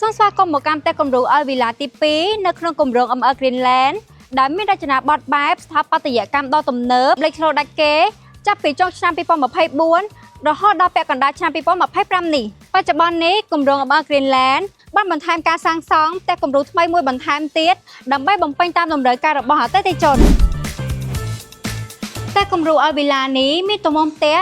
សូមស្វាគមន៍មកកាន់ផ្ទះគំរូ Alvilla ទី 2 នៅក្នុងគម្រោង ML Greenland ដែលមានរចនាបថបែបស្ថាបត្យកម្មដ៏ទំនើបលេចធ្លោដាច់គេចាប់ពីចុងឆ្នាំ2024រហូតដល់ពាក់កណ្ដាលឆ្នាំ2025នេះបច្ចុប្បន្ននេះគម្រោង ML Greenland បានបន្ថែមការសាងសង់ផ្ទះគំរូថ្មីមួយបន្ថែមទៀតដើម្បីបំពេញតាមតម្រូវការរបស់អតិថិជនផ្ទះគំរូ Alvilla នេះមានទំហំផ្ទះ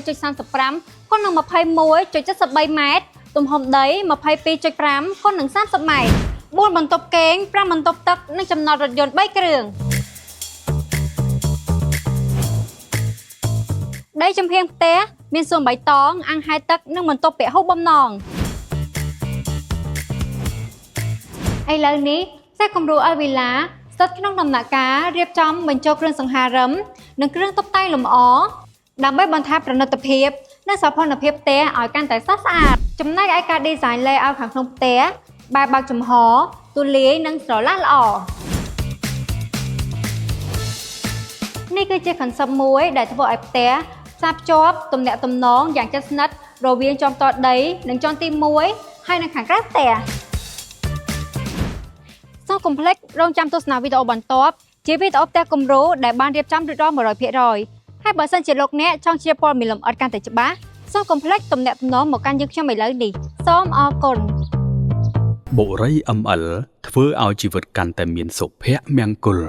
13.35 x 21.73 ម៉ែត្រទំហំដី 22.5 x 30 ម៉ែត្រ 4 បន្ទប់គេង 5 បន្ទប់ទឹក និងចំណតរថយន្ត 3 គ្រឿងដីចំហៀងផ្ទះមានសួនបៃតង អាងហែលទឹក និងបន្ទប់ពហុបំណងឥឡូវនេះផ្ទះគំរូ Alvilla ស្ថិតក្នុងដំណាក់កាលរៀបចំបញ្ចូលគ្រឿងសង្ហារឹមនិងគ្រឿងតុបតែងលម្អដើម្បីបន្ថែមប្រណិតភាពនិងសោភ័ណភាពផ្ទះឲ្យកាន់តែស្រស់ស្អាតចំណែកឯការ design layout ខាងក្នុងផ្ទះបែបបើកចំហទូលាយនិងស្រឡះល្អនេះគឺជា concept មួយដែលធ្វើឲ្យផ្ទះផ្សារភ្ជាប់ទំនាក់ទំនងយ៉ាងជិតស្និទ្ធរវាងជាន់ផ្ទាល់ដីនិងជាន់ទី1ហើយនៅខាងក្រៅផ្ទះសូមកុំភ្លេចរងចាំទស្សនាវីដេអូបន្ទាប់ជាវីដេអូផ្ទះគំរូដែលបានរៀបចំរួចរាល់ 100% ហើយបើសិនជាលោកអ្នកចង់ជាព័ត៌មានលម្អិតកាន់តែច្បាស់សូមកុំភ្លេចទំនាក់ទំនងមកកាន់យើងខ្ញុំឥឡូវនេះសូមអរគុណបុរី ML ធ្វើឲ្យជីវិតកាន់តែមានសុភមង្គល